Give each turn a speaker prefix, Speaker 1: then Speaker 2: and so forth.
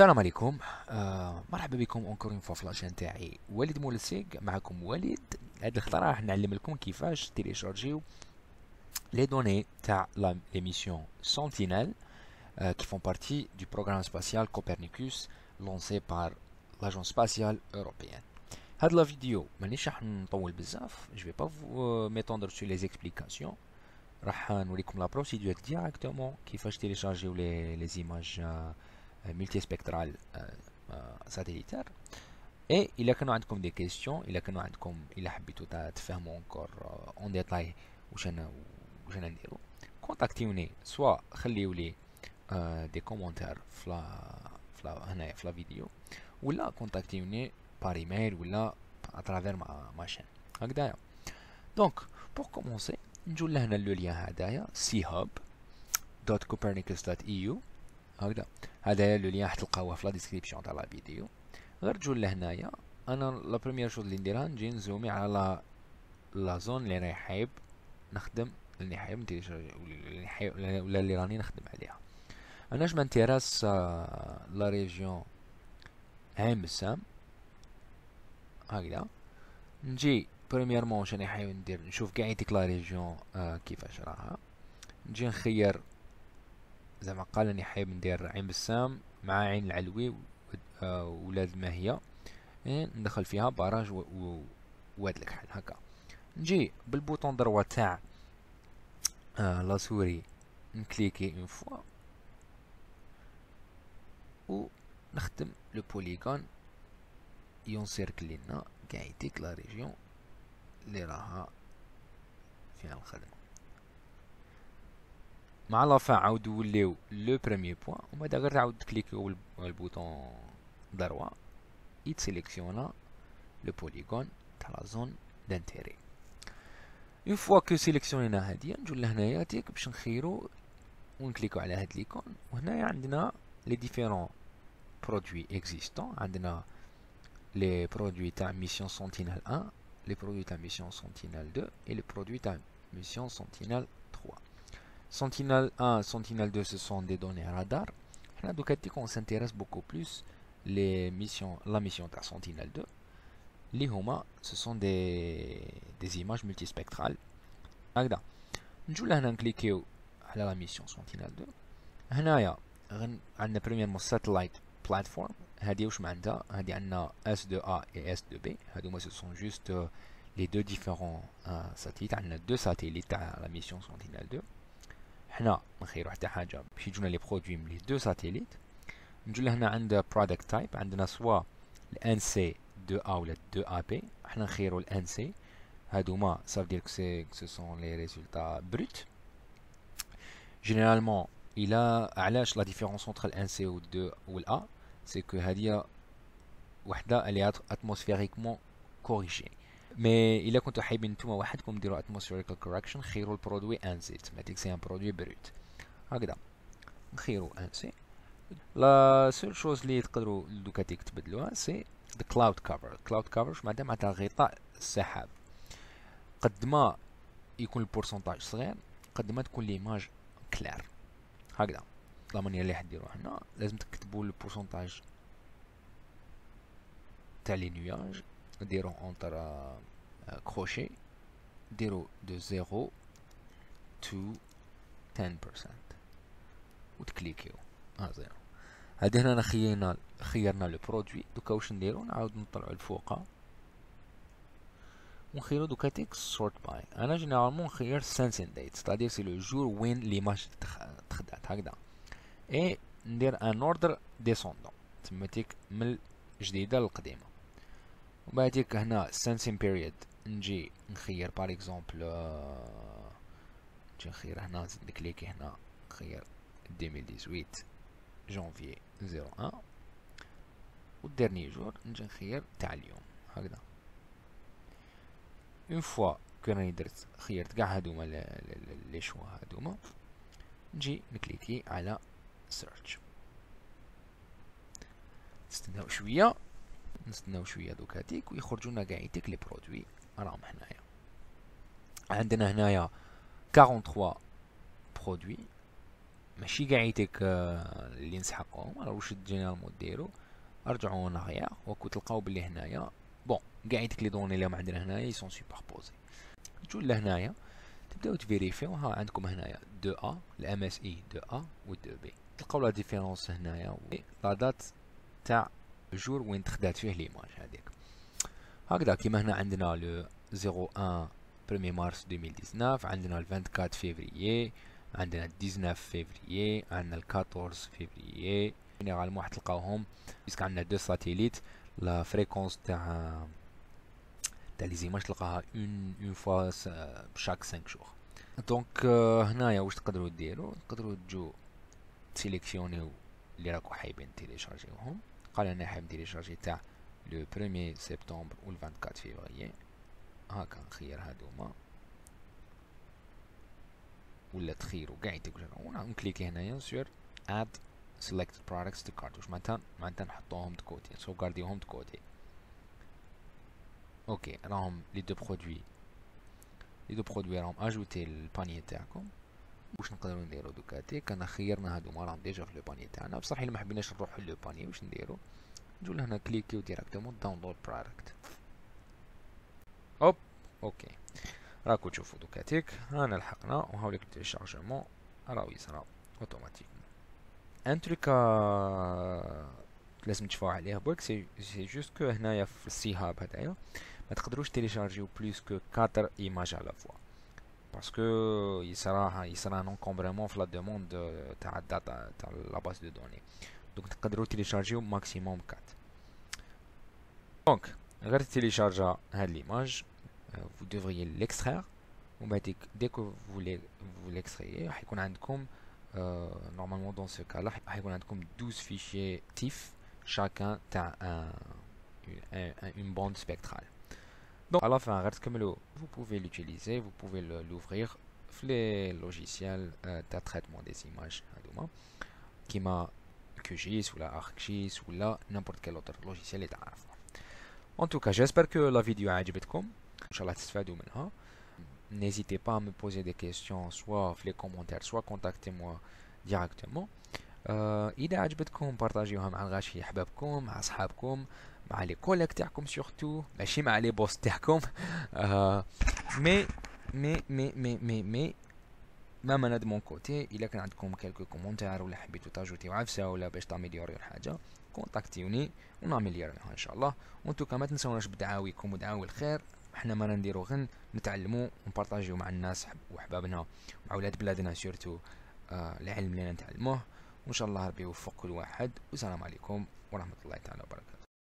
Speaker 1: السلام عليكم. مرحبا بكم اونكور اون فوا في لاشين تاعي وليد مولسيق. معكم وليد. هاد الخطره راح نعلم لكم كيفاش تيليشارجيو لي دوني تاع لي ميسيون سنتينيل qui font partie du programme spatial Copernicus lancé par l'agence spatiale européenne. هاد لا فيديو مانيش راح نطول بزاف. je vais pas vous m'étendre sur les explications. راح نوريكم لا بروسيدور ديراكتومون كيفاش تيليشارجيو لي زيماج multispectral satellitaire. Et il كانوا عندكم دي كيستيون، الا حبيتوا تفهموا انكور اون ديتاي واش انا نديرو، كونتاكتيوني سوا خليو لي دي كومونتير هنايا في لا فيديو، ولا كونتاكتيوني بار ايميل ولا اترافير ما شين هكذايا. دونك بور كومونسي نجو لهنا لو ليان هدايا chub.copernicus.eu. هكذا هذا لو ليان راح تلقاوه في لا ديسكريبسيون تاع لا فيديو. غير تجو لهنايا، انا لا بروميير شوز اللي نديرها نجي نزومي على لا زون اللي راني حايب نخدم، اللي حايب نتيليشارجي ولا اللي راني نخدم عليها. انا جو مانتيراس لا ريجيون عين بسام. هكذا نجي برومييرمون واش راني حايب ندير، نشوف كاع ديك لا ريجيون كيفاش راها، نجي نخير زعما قال اني حايب ندير عين بسام مع عين العلوي ولاد الماهية، ندخل فيها باراج وهاد الكحل هكا. نجي بالبوطون دروا تاع لا سوري نكليكي اون فوا ونخدم لو بوليغون ينسيركل لينا كاع ديك لا ريجيون اللي راها فيها الخدمة. مع لافان عاودو وليو لو بروميير بوين، ومن بعد غير تعاود تكليكيو البوطون دروا يتسيليكسيونا لو بوليغون تاع لا زون دانتيري. اون فوا كو سيليكسيونينا هادية نجو لهنايا تيك باش نخيرو ونكليكو على هاد ليكون، وهنايا عندنا لي ديفيرون برودوي اكزيستون. عندنا لي برودوي تاع ميسيون سنتينيل 1، لي برودوي تاع ميسيون سنتينيل 2 et لي برودوي تاع ميسيون سنتينيل 3. Sentinelle 1, Sentinelle 2, ce sont des données radar. Donc, on s'intéresse beaucoup plus les missions, la mission de Sentinelle 2. Les HOMA, ce sont des images multispectrales. هكذا نجو لهنا نكليكيو على la mission Sentinelle 2. هنايا عندنا premièrement satellite platform. هذه واش معناتها؟ هذه عندنا S2A et S2B. هذوما ce sont juste les deux différents satellites. عندنا deux satellites تاع la mission Sentinelle 2. حنا نخيرو حتى حاجه باش يجونا لي برودوي من لي دو ساتيليت. نجو لهنا عند برودكت تايب، عندنا سوا الان سي 2 ا ولا 2 ا بي. حنا نخيرو الان سي، هادوما صاف دير سو سون لي ريزولتا بروت. جينيرالمون الى علاش لا ديفيرونس انتر الان سي و 2 والا، سي كو هاديه وحده اللي اتموسفيريكمون كوريجي. مي الا كنتو حايبين نتوما وحدكم ديروا atmospherical correction، خيروا البرودوي ان سي، تماتيك سي ان برودوي بروت. هكذا نخيروا ان سي. لا سول شوز اللي تقدروا دوكاتيك تبدلوها سي the cloud cover. cloud cover معناتها غطاء السحاب. قد ما يكون البورسونتاج صغير قد ما تكون ليماج كلير. هكذا لا مانيير اللي حديروها هنا لازم تكتبوا البورسونتاج تاع لي نياج، ديرو اونتر كروشي، ديرو دو 0 to 10% وتكليكيو زيرو. هادي هنا خيرنا لو برودوي. دوكا واش نديرو؟ نعاود نطلعو الفوقا ونخيرو دوكا تيك سورت باي. انا جينيرالمون نخير سانسين ديت، ستادير سي لو جور وين ليماج تخدات هكذا، اي ندير ان اوردر ديسوندون تماتيك من الجديده للقديمه. وبعديك هنا sensing period نجي نخير بار اكزومبل، نجي نخير هنا نكليكي هنا نخير 2018 جانفي 01 والديرني جور نجي نخير تاع اليوم هكذا. اون فوا كراني درت خيرت كاع هادوما لي شوا هادوما، نجي نكليكي على سيرش. نستناو شويه دوكاتيك ويخرجونا كاع ديك لي برودوي راهم هنايا. عندنا هنايا 43 برودوي ماشي قاعيتك اللي نسحقوهم، راه واش جينيرالمون ديرو ارجعوا هنايا وكو تلقاو بلي هنايا بون قاعيتك لي دوني اللي عندنا هنايا يسون سوبربوزي. تجو لهنايا تبداو تفيريفيو، ها عندكم هنايا 2A الام اس اي 2A و 2B، تلقاو لا ديفيرونس هنايا لا دات تاع الجور وين تخدات فيه ليماج هذيك. هكذا كيما هنا عندنا لو 01 1 مارس 2019، عندنا ال 24 فيفريي، عندنا 19 فيفريي، عندنا ال 14 فيفريي. جينيرالمون حتلقاوهم بيسك عندنا دو ساتيليت، لا فريكونس تاع لي زيماج تلقاها اون فوا شاك 5 جور. دونك هنايا واش تقدروا ديروا، تقدروا تجو تسيليكسيونيو اللي راكو حايبين تيليشارجيوهم. قال انا حايب تيليشارجي تاع لو 1 سبتمبر و 24 فيفريي، هاكا نخير هادوما ولا تخيروا كاع يتقولوا ونكليكي هنايا سور اد selected products to cart، واش معناتها نحطوهم دكوتي نسوغارديوهم دكوتي. اوكي راهم لي دو برودوي راهم اجوتي البانيي تاعكم. واش نقدروا نديرو دوكاتي، كان خيرنا هادوما راهم ديجا في لو بانيي تاعنا، بصح الا ما حبيناش نروحو لو بانيي واش نديرو، نجو لهنا كليكيو ديراكتومون داونلود برودكت. اوب اوكي راكو تشوفوا دوكاتيك هانا لحقنا وهاوليك التيليشارجمون راهو يصرا اوتوماتيكمون. ان تريك لازم تشوفوا عليه برك سي جوست كو هنايا في السي هاب هدايا ما تقدروش تيليشارجيو بلوس كو 4 ايماج على فوا، باسكو يصرا نونكومبرمون في لا دوموند تاع الداتا تاع لا باز دو دوني، دونك تقدروا تيليشارجيو ماكسيموم 4. دونك غير تيليشارجا هاد ليماج vous devriez l'extraire dès que vous l'extrayez حيكون عندكم normalement dans ce cas là حيكون عندكم 12 fichiers TIFF chacun تاع une bande spectrale. Donc à la fin غير تكملوا vous pouvez l'utiliser, vous pouvez l'ouvrir في les logiciels تاع traitement des images هادوما كيما QGIS ولا ArcGIS ولا n'importe quel autre logiciel اللي تعرفوه. En tout cas j'espère que la vidéo عجبتكم ان شاء الله تستفادوا منها. N'hésitez pas à me poser des questions soit في les commentaires soit contactez-moi directement. اذا عجبتكم بارطاجيوها مع الغاشي احبابكم مع اصحابكم مع لي كوليك تاعكم سورتو ماشي مع لي بوس تاعكم. مي مي مي مي مي مي مام انا دو مون كوتي الا كان عندكم كالكو كومونتير ولا حبيتو تاجوتيو عفسه ولا باش تعمليوريو حاجه كونتاكتيوني ونعمليوريوها ان شاء الله. وانتو ما تنسوناش بدعاويكم ودعاوي الخير، احنا ما نديرو غير نتعلموا ونبارطاجيو مع الناس وحبابنا مع ولاد بلادنا سورتو العلم اللي نتعلموه، وان شاء الله ربي يوفق كل واحد. والسلام عليكم ورحمه الله تعالى وبركاته.